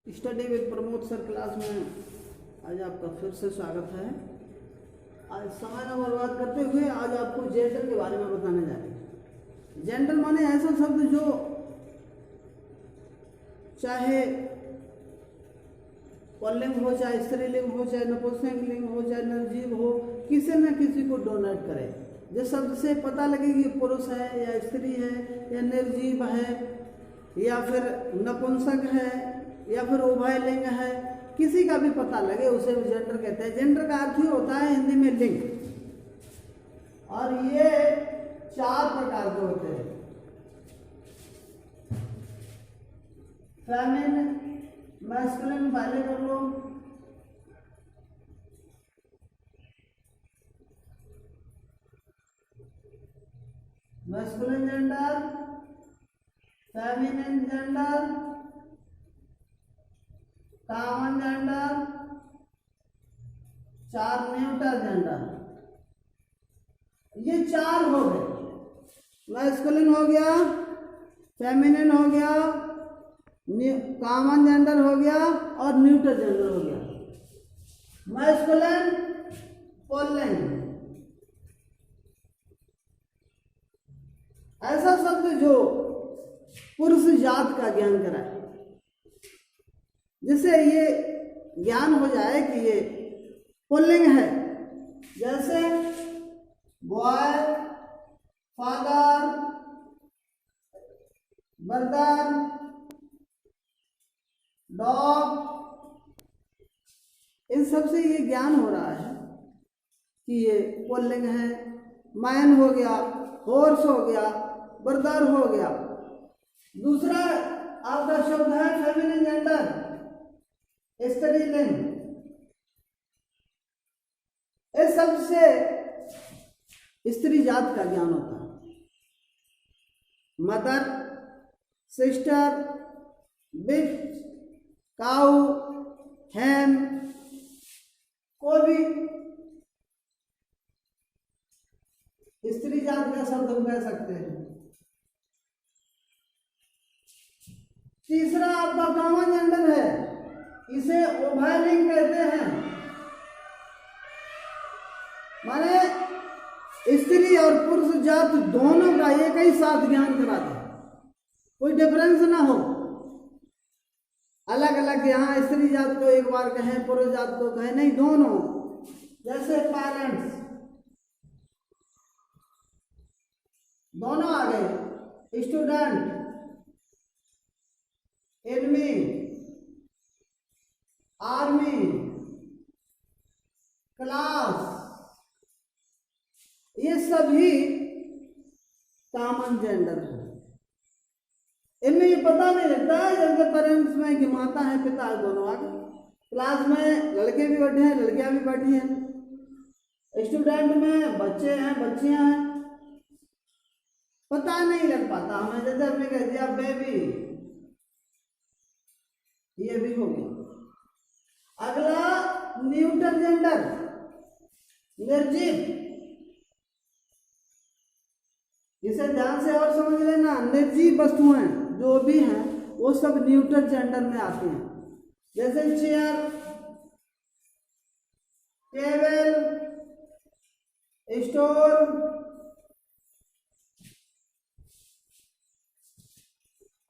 Study with Pramod sir class में आज आपका फिर से स्वागत है। आज समय न बर्बाद करते हुए आज आपको जेंडर के बारे में बताने जा रहे हैं। जेंडर माने ऐसा शब्द जो चाहे पुल्लिंग हो, चाहे स्त्रीलिंग हो, चाहे नपुंसकलिंग हो, चाहे निर्जीव हो, किसी न किसी को डोनेट करे। जिस शब्द से पता लगे कि पुरुष है या स्त्री है या निर्जीव है या फिर नपुंसक है या फिर उभयलिंग है, किसी का भी पता लगे उसे जेंडर कहते हैं। जेंडर का अर्थ ही होता है हिंदी में लिंग, और ये 4 प्रकार के होते हैं। फेमिनिन, मैस्कुलिन पहले कर लो, masculine gender, feminine gender, common gender, 4 neutral gender. ये 4 हो गए। मैस्कुलिन हो गया, फेमिनिन हो गया, कॉमन जेंडर हो गया और न्यूट्रल जेंडर हो गया। मैस्कुलिन पुल्लिंग, ऐसा शब्द जो पुरुष जात का ज्ञान कराए, जिससे ये ज्ञान हो जाए कि ये पुल्लिंग है। जैसे बॉय, फादर, ब्रदर, डॉग, इन सब से ये ज्ञान हो रहा है कि ये पुल्लिंग है। मैन हो गया, हॉर्स हो गया, ब्रदर हो गया। दूसरा आपका शब्द है फेमिनिन जेंडर, स्त्रीलिंग। इस शब्द से स्त्री जात का ज्ञान होता है। मदर, सिस्टर, बिट, काऊ, हैन, को भी स्त्री जात का शब्द हम कह सकते हैं। तीसरा आपका कॉमन जेंडर है, इसे उभयलिंग कहते हैं। माने स्त्री और पुरुष जात दोनों का एक ही साथ ज्ञान कराते हैं, कोई डिफरेंस ना हो। अलग अलग यहाँ स्त्री जात को एक बार कहें, पुरुष जात को कहें, नहीं, दोनों। जैसे पेरेंट्स दोनों आ गए, स्टूडेंट, एनमी, आर्मी, क्लास, ये सभी कॉमन जेंडर है। इनमें ये पता नहीं लगता है जैसे पेरेंट्स में कि माता है, पिता है, दोनों आ गए। क्लास में लड़के भी बैठे हैं, लड़कियां भी बैठी हैं। स्टूडेंट में बच्चे हैं, बच्चियां हैं। पता नहीं लग पाता हमें। जैसे हमने कह दिया बेबी, ये भी हो गया। अगला न्यूट्रल जेंडर, निर्जीव। इसे ध्यान से और समझ लेना। निर्जीव वस्तुएं जो भी हैं वो सब न्यूट्रल जेंडर में आती हैं। जैसे चेयर, टेबल, स्टोर।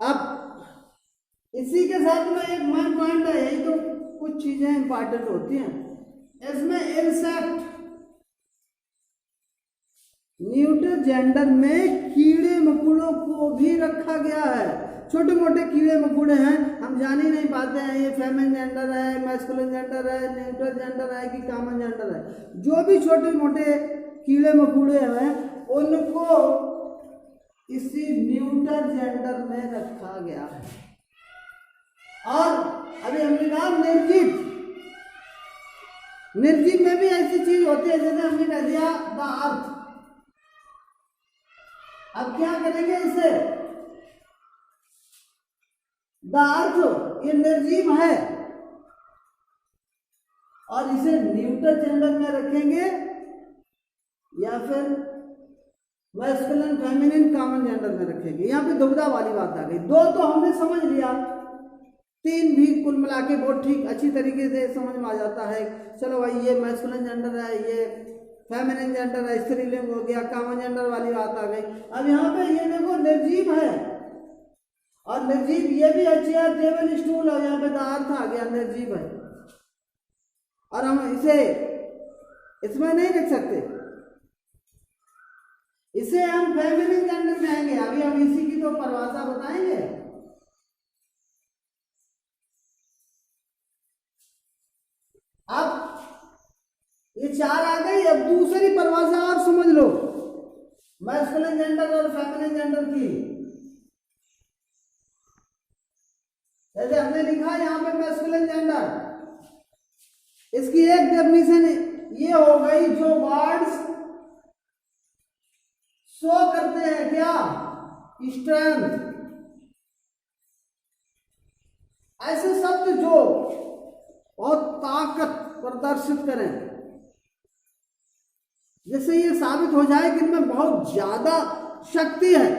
अब इसी के साथ में एक मेन पॉइंट है, यही तो कुछ चीजें इंपॉर्टेंट होती हैं इसमें। इंसेक्ट, न्यूट्रल जेंडर में कीड़े मकोड़ों को भी रखा गया है। छोटे मोटे कीड़े मकोड़े हैं, हम जान ही नहीं पाते हैं ये फेमिनिन जेंडर है, मैस्कुलिन जेंडर है, न्यूट्रल जेंडर है कि कॉमन जेंडर है। जो भी छोटे मोटे कीड़े मकोड़े हैं उनको इसी न्यूट्रल जेंडर में रखा गया है। और अभी हमने कहा निर्जीव, निर्जीव में भी ऐसी चीज होती है जैसे हमने कह दिया द अर्थ। अब क्या करेंगे इसे? द अर्थ ये निर्जीव है और इसे न्यूट्रल जेंडर में रखेंगे या फिर मैस्कुलिन, फेमिनिन, कॉमन जेंडर में रखेंगे। यहाँ पे दुविधा वाली बात आ गई। 2 तो हमने समझ लिया, तीन भी कुल मिला के बहुत ठीक अच्छी तरीके से समझ में आ जाता है। चलो भाई, ये मैस्कुलिन जेंडर है, ये फेमिनिन जेंडर है, स्त्रीलिंग हो गया, कॉमन जेंडर वाली बात आ गई। अब यहाँ पे ये देखो निर्जीव है, और निर्जीव ये भी है चेयर टेबल स्टूल, और यहाँ पे द अर्थ आ गया, निर्जीव है, और हम इसे इसमें नहीं रख सकते, इसे हम फेमिनिन जेंडर में आएंगे। अभी हम इसी की तो परिभाषा बताएंगे। अब ये चार आ गई, अब दूसरी परिभाषा और समझ लो मैस्कुलिन जेंडर और फेमिनिन जेंडर की। जैसे हमने लिखा यहाँ पे मैस्कुलिन जेंडर, इसकी एक डेफिनेशन ये हो गई, जो वर्ड्स शो करते हैं क्या, स्ट्रेंथ, ऐसे शब्द जो बहुत ताकत प्रदर्शित करें, जिससे ये साबित हो जाए कि इनमें बहुत ज्यादा शक्ति है,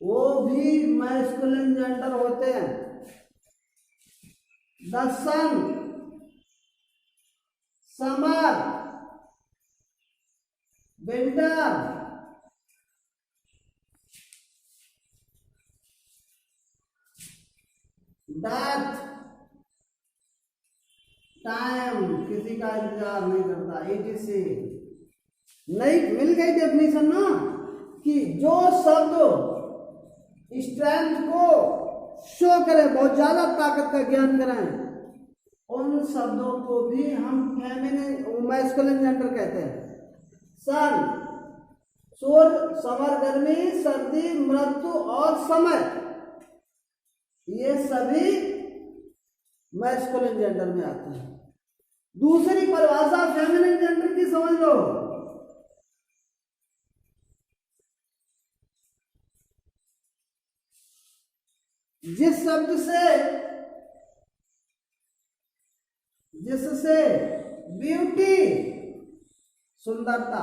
वो भी मैस्कुलिन जेंडर होते हैं। The sun, summer, winter, death, time, किसी का इंतजार नहीं करता, etc। नहीं मिल गई डेफिनेशन ना, कि जो शब्द स्ट्रेंथ को शो करे, बहुत ज्यादा ताकत का ज्ञान कराएं, उन शब्दों को भी हम फेमिनिन मैस्कुलिन जेंडर कहते हैं। सन, सूर्य, समर गर्मी, सर्दी, मृत्यु और समय, ये सभी मैस्कुलिन जेंडर में आते हैं। दूसरी परिभाषा फेमिनिन जेंडर की समझ लो। जिस शब्द से, जिससे ब्यूटी सुंदरता,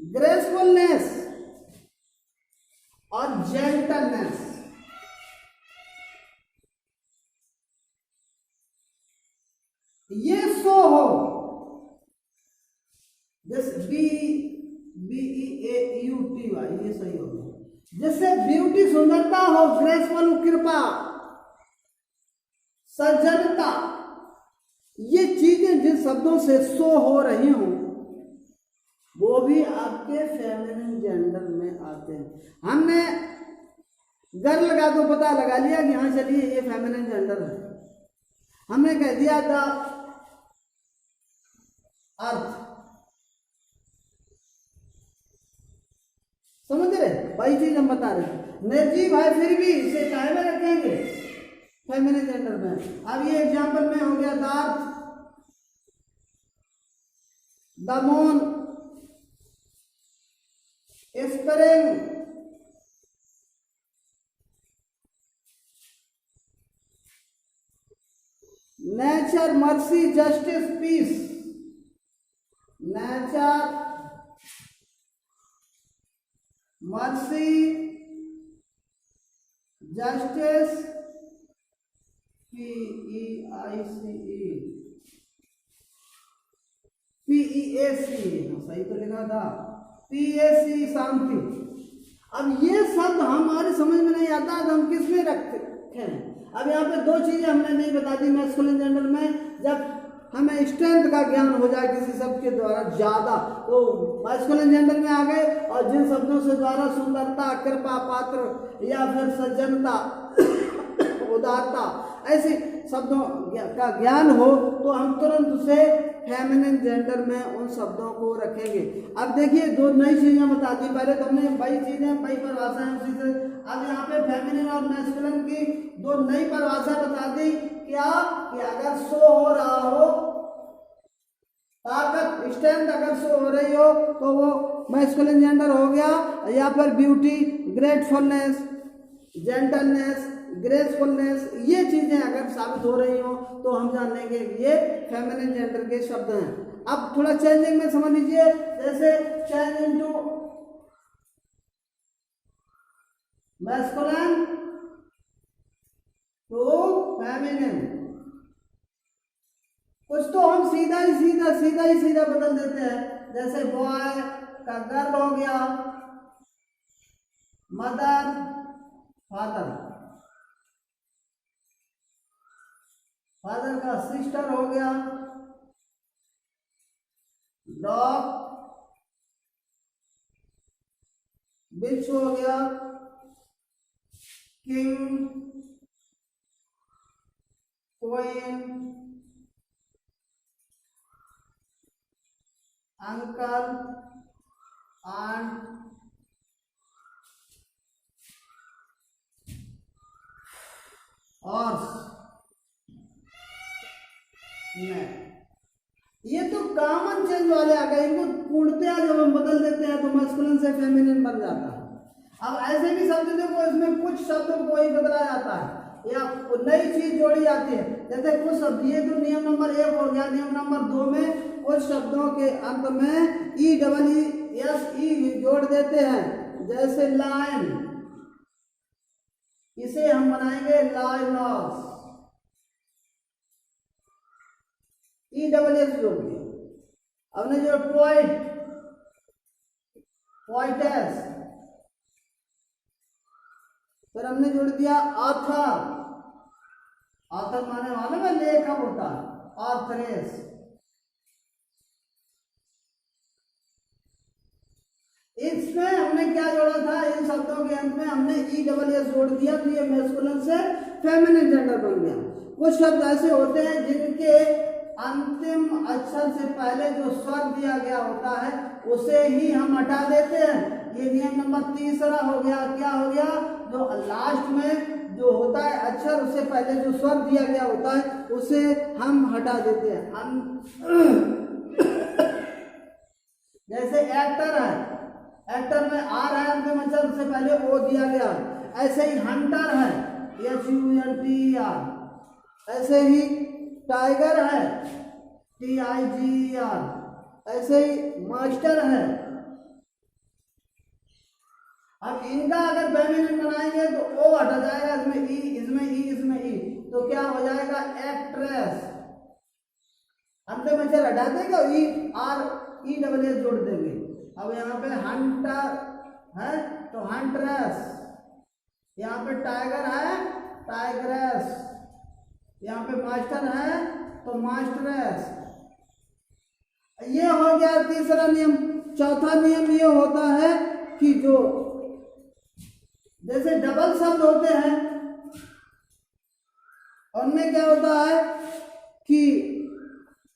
ग्रेसफुलनेस और जेंटलनेस, ये शो हो, जैसे BEAUTY, ये सही हो गया, जिससे ब्यूटी सुंदरता हो, ग्रेसफुल कृपा, सज्जनता, ये चीजें जिन शब्दों से शो हो रही हूं, वो भी आपके फेमिनिन जेंडर में आते हैं। हमने घर लगा तो पता लगा लिया कि हाँ चलिए ये फेमिनिन जेंडर है, हमने कह दिया था अर्थ, समझ रहे, वही चीज हम बता रहे। निर्जीव है फिर भी इसे चाहे में रखेंगे फेमिनिन जेंडर में। अब ये एग्जाम्पल में हो गया दार्थ, दमोन, spring, nature, mercy, justice, peace, nature, mercy, justice, PEAC, सही तो लिखा था, PAC, शांति। अब ये शब्द हमारे समझ में नहीं आता तो हम किस में रखते हैं। अब यहाँ पे दो चीजें हमने नहीं बता दी मैस्कुलिन जेंडर में। जब हमें स्ट्रेंथ का ज्ञान हो जाए किसी शब्द के द्वारा ज्यादा, तो मैस्कुलिन जेंडर में आ गए, और जिन शब्दों से द्वारा सुंदरता, कृपा, पात्र या फिर सज्जनता, उदारता, ऐसे शब्दों का ज्ञान हो तो हम तुरंत उसे फेमिनिन जेंडर में उन शब्दों को रखेंगे। अब देखिए दो नई चीजें बता दी, पहले तो हमने वही चीजें वही परिभाषाएं उसी से, अब यहाँ पे फेमिनिन और मैस्कुलिन की दो नई परिभाषा बता दी। क्या कि अगर शो हो रहा हो ताकत, स्ट्रेंथ अगर शो हो रही हो तो वो मैस्कुलिन जेंडर हो गया, या फिर ब्यूटी, ग्रेटफुलनेस, जेंटलनेस, ग्रेसफुलनेस, ये चीजें अगर साबित हो रही हो तो हम जान लेंगे कि ये फेमिनिन जेंडर के शब्द हैं। अब थोड़ा चेंजिंग में समझ लीजिए, जैसे change into masculine to feminine. कुछ तो हम सीधा ही सीधा बदल देते हैं, जैसे बॉय का गर्ल हो गया, मदर फादर, फादर का सिस्टर हो गया, डॉग बिच हो गया, king queen, uncle aunt, horse neck. ये तो कॉमन चेंज वाले आ गए, इनको पूर्णतया जब हम बदल देते हैं तो मैस्कुलिन से फेमिनिन बन जाता है। अब ऐसे भी शब्द देखो, इसमें कुछ शब्दों को ही बदला जाता है या नई चीज जोड़ी जाती है। जैसे कुछ शब्द, ये तो नियम नंबर 1 हो गया। नियम नंबर 2 में कुछ शब्दों के अंत में EES जोड़ देते हैं, जैसे लायन, इसे हम बनाएंगे लायनस, ESS जोड़ दिया। हमने जो पोइट, पोइटेस, फिर हमने जोड़ दिया ऑथर, ऑथर माने वाले में लेखक होता है, ऑथरेस। इसमें हमने क्या जोड़ा था, इन शब्दों के अंत में हमने ESS जोड़ दिया, तो ये मैस्कुलिन से फेमिनिन जेंडर बन गया। कुछ शब्द ऐसे होते हैं जिनके अंतिम अक्षर से पहले जो स्वर दिया गया होता है उसे ही हम हटा देते हैं। ये नियम नंबर 3 हो गया। क्या हो गया, जो लास्ट में जो होता है अक्षर, उससे पहले जो स्वर दिया गया होता है उसे हम हटा देते हैं। जैसे एक्टर है, एक्टर में आर है अंतिम अक्षर, उससे पहले ओ दिया गया। ऐसे ही हंटर है, HUNTER। ऐसे ही टाइगर है, TIGER। ऐसे ही मास्टर है। अब इनका अगर फेमिनिन बनाएंगे तो ओ हटा जाएगा, इसमें इसमें ई, तो क्या हो जाएगा, एक्ट्रेस। अंतिम अक्षर हटा देगा, ESS जोड़ देंगे। अब यहाँ पे हंटर है तो हंट्रेस, यहाँ पे टाइगर है टाइग्रेस, यहाँ पे मास्टर है तो मास्टरेस। ये हो गया तीसरा नियम। चौथा नियम ये होता है कि जो जैसे डबल शब्द होते हैं उनमें क्या होता है कि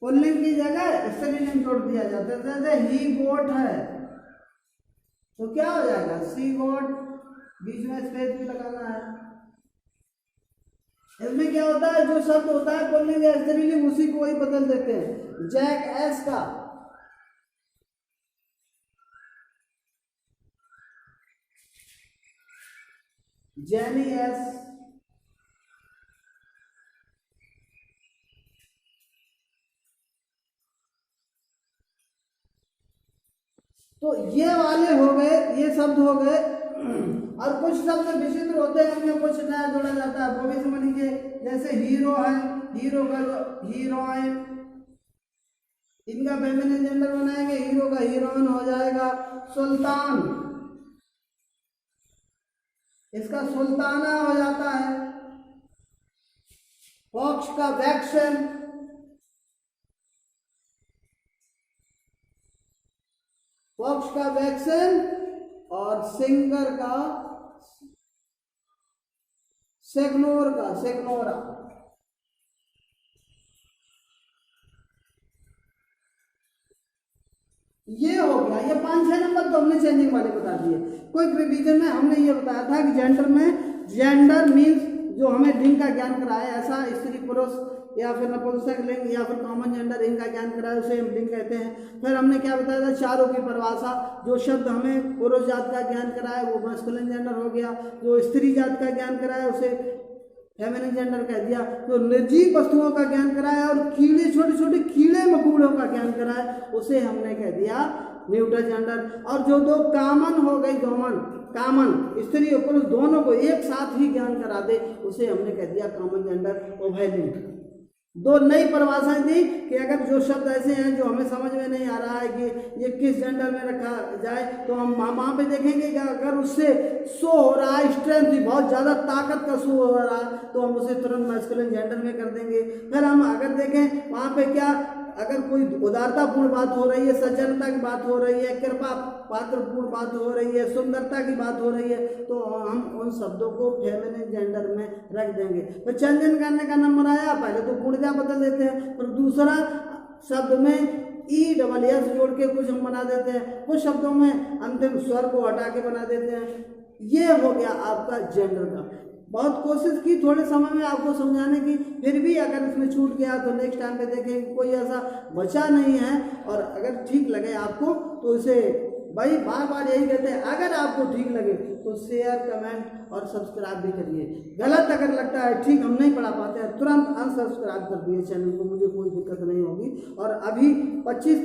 पुल्लिंग की जगह स्त्रीलिंग जोड़ दिया जाता है। जैसे ही गोट है तो क्या हो जाएगा, सी गोट, बीच में स्पेस भी लगाना है। इसमें क्या होता है, जो शब्द होता है पुल्लिंग या स्त्रीलिंग उसी को ही बदल देते हैं। जैक एस का जेनी एस, तो ये वाले हो गए, ये शब्द हो गए। और कुछ शब्द विचित्र होते हैं, उनमें कुछ नया जोड़ा जाता है, वो भी समझ लीजिए। जैसे हीरो है, हीरो का हीरोइन, इनका फेमिनिन जेंडर बनाएंगे, हीरो का हीरोइन हो जाएगा। सुल्तान, इसका सुल्ताना हो जाता है। फॉक्स का वैक्सन, फॉक्स का वैक्सन, और सिंगर का सेग्नोर का सेग्नोरा। ये हो गया। ये 5-6 नंबर तो हमने चेंजिंग वाले बता दिए। क्विक रिवीजन में हमने ये बताया था कि जेंडर में, जेंडर मीन्स जो हमें लिंग का ज्ञान कराया, ऐसा स्त्री पुरुष या फिर नपुंसक लिंग या फिर कॉमन जेंडर, इनका ज्ञान कराया उसे हम लिंग कहते हैं। फिर हमने क्या बताया था, चारों की परिभाषा। जो शब्द हमें पुरुष जात का ज्ञान कराया वो मैस्कुलिन जेंडर हो गया, जो स्त्री जात का ज्ञान कराया उसे फेमिनिन जेंडर कह दिया। तो निर्जीव वस्तुओं का ज्ञान कराया और कीड़े, छोटे छोटे कीड़े मकोड़ों का ज्ञान कराया, उसे हमने कह दिया न्यूट्रल जेंडर। और जो दो कॉमन हो गई, कॉमन स्त्री और पुरुष दोनों को एक साथ ही ज्ञान करा दे, उसे हमने कह दिया कॉमन जेंडर। उभयलिंग दो नई परिभाषाएं दी कि अगर जो शब्द ऐसे हैं जो हमें समझ में नहीं आ रहा है कि ये किस जेंडर में रखा जाए, तो हम वहाँ पे देखेंगे कि अगर उससे शो हो रहा है स्ट्रेंथ, बहुत ज़्यादा ताकत का शो हो रहा है, तो हम उसे तुरंत मैस्कुलिन जेंडर में कर देंगे। फिर हम अगर देखें वहाँ पे क्या, अगर कोई उदारतापूर्ण बात हो रही है, सज्जनता की बात हो रही है, कृपा पात्रपूर्ण बात हो रही है, सुंदरता की बात हो रही है, तो हम उन शब्दों को फेमिनिन जेंडर में रख देंगे। तो चयन करने का नंबर आया, पहले तो पूर्णतः बदल देते हैं, फिर दूसरा शब्द में ESS जोड़ के कुछ हम बना देते हैं, कुछ शब्दों में अंतिम स्वर को हटा के बना देते हैं। ये हो गया आपका जेंडर का। बहुत कोशिश की थोड़े समय में आपको समझाने की, फिर भी अगर इसमें छूट गया तो नेक्स्ट टाइम पे देखें कोई ऐसा बचा नहीं है। और अगर ठीक लगे आपको तो इसे भाई बार बार यही कहते हैं, अगर आपको ठीक लगे तो शेयर, कमेंट और सब्सक्राइब भी करिए। गलत अगर लगता है, ठीक हम नहीं पढ़ा पाते हैं, तुरंत अनसब्सक्राइब कर दिए चैनल को, मुझे कोई दिक्कत नहीं होगी। और अभी 25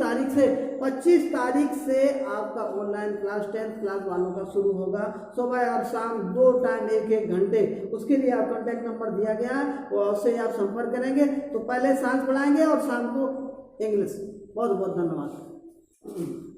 तारीख से आपका ऑनलाइन क्लास 10th क्लास वालों का शुरू होगा, सुबह और शाम 2 टाइम 1-1 घंटे। उसके लिए आप कॉन्टैक्ट नंबर दिया गया है, और उससे आप संपर्क करेंगे तो पहले साइंस पढ़ाएंगे और शाम को इंग्लिश। बहुत बहुत धन्यवाद।